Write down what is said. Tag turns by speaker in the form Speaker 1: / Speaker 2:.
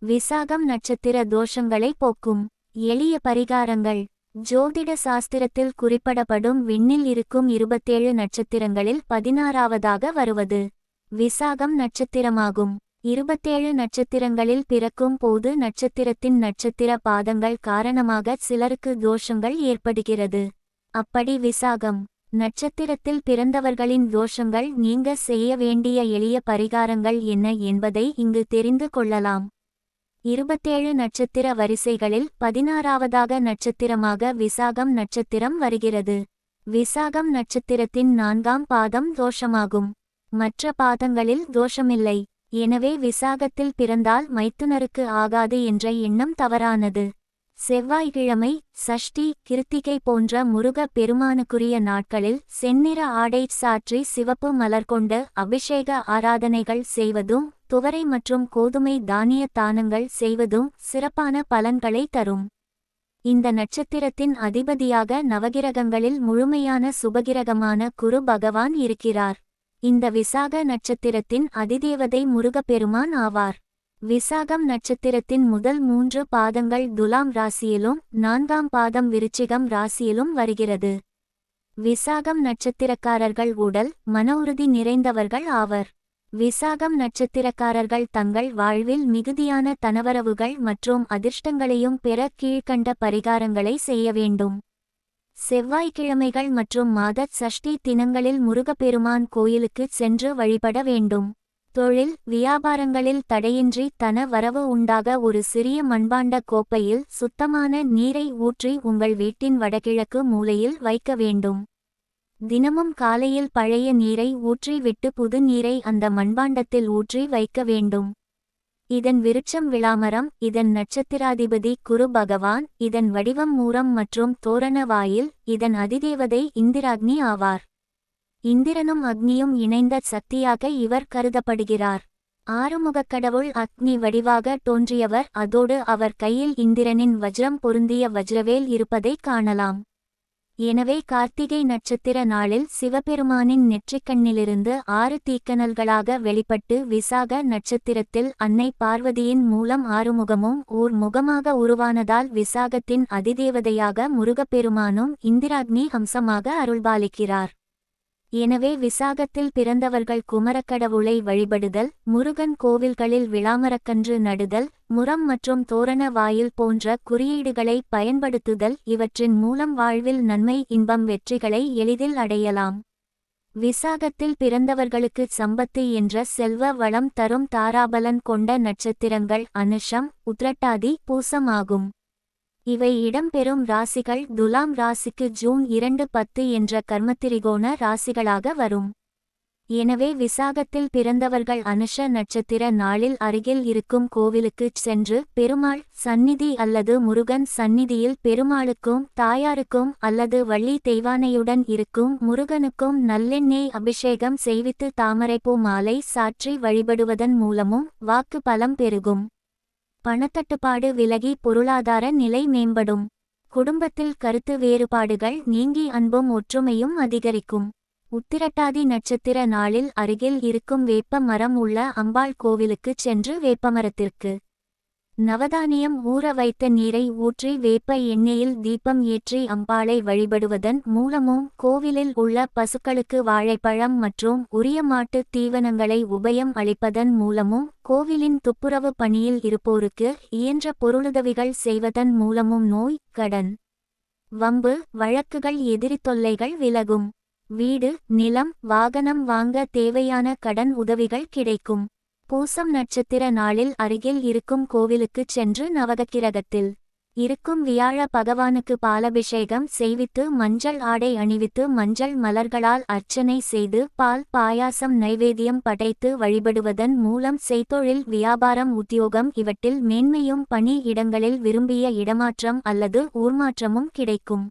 Speaker 1: விசாகம் நட்சத்திர தோஷங்களை போக்கும் எளிய பரிகாரங்கள். ஜோதிட சாஸ்திரத்தில் குறிப்பிடப்படும் விண்ணில் இருக்கும் 27 நட்சத்திரங்களில் 16வதாக வருவது விசாகம் நட்சத்திரமாகும். 27 நட்சத்திரங்களில் பிறக்கும் போது நட்சத்திரத்தின் நட்சத்திர பாதங்கள் காரணமாக சிலருக்கு தோஷங்கள் ஏற்படுகிறது. அப்படி விசாகம் நட்சத்திரத்தில் பிறந்தவர்களின் தோஷங்கள் நீங்க செய்ய வேண்டிய எளிய பரிகாரங்கள் என்ன என்பதை இங்கு தெரிந்து கொள்ளலாம். 27 நட்சத்திர வரிசைகளில் 16வதாக நட்சத்திரமாக விசாகம் நட்சத்திரம் வருகிறது. விசாகம் நட்சத்திரத்தின் 4ஆம் பாதம் தோஷமாகும். மற்ற பாதங்களில் தோஷமில்லை. எனவே விசாகத்தில் பிறந்தால் மைத்துனருக்கு ஆகாது என்ற எண்ணம் தவறானது. செவ்வாய்க்கிழமை, சஷ்டி, கிருத்திகை போன்ற முருக பெருமானுக்குரிய நாட்களில் செந்நிற ஆடை சாற்றி சிவப்பு மலர் கொண்டு அபிஷேக ஆராதனைகள் செய்வதும் துவரை மற்றும் கோதுமை தானிய தானங்கள் செய்வதும் சிறப்பான பலன்களை தரும். இந்த நட்சத்திரத்தின் அதிபதியாக நவகிரகங்களில் முழுமையான சுபகிரகமான குரு பகவான் இருக்கிறார். இந்த விசாக நட்சத்திரத்தின் அதிதேவதை முருகப்பெருமான் ஆவார். விசாகம் நட்சத்திரத்தின் முதல் 3 பாதங்கள் துலாம் ராசியிலும் 4ஆம் பாதம் விருச்சிகம் ராசியிலும் வருகிறது. விசாகம் நட்சத்திரக்காரர்கள் உடல் மன உறுதி நிறைந்தவர்கள் ஆவர். விசாகம் நட்சத்திரக்காரர்கள் தங்கள் வாழ்வில் மிகுதியான தனவரவுகள் மற்றும் அதிர்ஷ்டங்களையும் பெற கீழ்க்கண்ட பரிகாரங்களை செய்ய வேண்டும். செவ்வாய்க்கிழமைகள் மற்றும் மாத சஷ்டி தினங்களில் முருகப்பெருமான் கோயிலுக்கு சென்று வழிபட வேண்டும். தொழில் வியாபாரங்களில் தடையின்றி தன வரவு உண்டாக ஒரு சிறிய மண்பாண்ட கோப்பையில் சுத்தமான நீரை ஊற்றி உங்கள் வீட்டின் வடகிழக்கு மூலையில் வைக்க வேண்டும். தினமும் காலையில் பழைய நீரை ஊற்றி விட்டு புது நீரை அந்த மண்பாண்டத்தில் ஊற்றி வைக்க வேண்டும். இதன் விருட்சம் விளாமரம். இதன் நட்சத்திராதிபதி குரு பகவான். இதன் வடிவம் மூரம் மற்றும் தோரண வாயில். இதன் அதிதேவதை இந்திராக்னி ஆவார். இந்திரனும் அக்னியும் இணைந்த சக்தியாக இவர் கருதப்படுகிறார். ஆறுமுகக் கடவுள் அக்னி வடிவாக தோன்றியவர். அதோடு அவர் கையில் இந்திரனின் வஜ்ரம் பொருந்திய வஜ்ரவேல் இருப்பதை காணலாம். எனவே கார்த்திகை நட்சத்திர நாளில் சிவபெருமானின் நெற்றிக்கண்ணிலிருந்து 6 தீக்கனல்களாக வெளிப்பட்டு விசாக நட்சத்திரத்தில் அன்னை பார்வதியின் மூலம் ஆறுமுகமும் ஓர் முகமாக உருவானதால் விசாகத்தின் அதிதேவதையாக முருகப்பெருமானும் இந்திராக்னி அம்சமாக அருள்பாலிக்கிறார். எனவே விசாகத்தில் பிறந்தவர்கள் குமரக்கடவுளை வழிபடுதல், முருகன் கோவில்களில் விளாமரக்கன்று நடுதல், முரம் மற்றும் தோரண வாயில் போன்ற குறியீடுகளை பயன்படுத்துதல் இவற்றின் மூலம் வாழ்வில் நன்மை இன்பம் வெற்றிகளை எளிதில் அடையலாம். விசாகத்தில் பிறந்தவர்களுக்கு சம்பத்து என்ற செல்வ வளம் தரும் தாராபலன் கொண்ட நட்சத்திரங்கள் அனுஷம், உத்ரட்டாதி, பூசம் ஆகும். இவை இடம்பெறும் ராசிகள் துலாம் ராசிக்கு ஜூன் 2-10 என்ற கர்மத்திரிகோண ராசிகளாக வரும். எனவே விசாகத்தில் பிறந்தவர்கள் அனுஷ நட்சத்திர நாளில் அருகில் இருக்கும் கோவிலுக்குச் சென்று பெருமாள் சந்நிதி அல்லது முருகன் சந்நிதியில் பெருமாளுக்கும் தாயாருக்கும் அல்லது வள்ளி தெய்வானையுடன் இருக்கும் முருகனுக்கும் நல்லெண்ணெய் அபிஷேகம் செய்வித்து தாமரைப்பூ மாலை சாற்றி வழிபடுவதன் மூலமும் வாக்கு பலம் பெருகும். பணத்தட்டுப்பாடு விலகி பொருளாதார நிலை மேம்படும். குடும்பத்தில் கருத்து வேறுபாடுகள் நீங்கி அன்பும் ஒற்றுமையும் அதிகரிக்கும். உத்திரட்டாதி நட்சத்திர நாளில் அருகில் இருக்கும் வேப்ப மரம் உள்ள அம்பாள் கோவிலுக்குச் சென்று வேப்பமரத்திற்கு நவதானியம் ஊற வைத்த நீரை ஊற்றி வேப்ப எண்ணெயில் தீபம் ஏற்றி அம்பாளை வழிபடுவதன் மூலமும் கோவிலில் உள்ள பசுக்களுக்கு வாழைப்பழம் மற்றும் உரிய மாட்டு தீவனங்களை உபயம் அளிப்பதன் மூலமும் கோவிலின் துப்புரவு பணியில் இருப்போருக்கு இயன்ற பொருளுதவிகள் செய்வதன் மூலமும் நோய் கடன் வம்பு வழக்குகள் எதிரி தொல்லைகள் விலகும். வீடு நிலம் வாகனம் வாங்க தேவையான கடன் உதவிகள் கிடைக்கும். பூசம் நட்சத்திர நாளில் அருகில் இருக்கும் கோவிலுக்குச் சென்று நவகிரகத்தில் இருக்கும் வியாழ பகவானுக்கு பாலபிஷேகம் செய்வித்து மஞ்சள் ஆடை அணிவித்து மஞ்சள் மலர்களால் அர்ச்சனை செய்து பால் பாயாசம் நைவேத்தியம் படைத்து வழிபடுவதன் மூலம் செய்தொழில் வியாபாரம் உத்தியோகம் இவற்றில் மேன்மையும் பணி இடங்களில் விரும்பிய இடமாற்றம் அல்லது ஊர்மாற்றமும் கிடைக்கும்.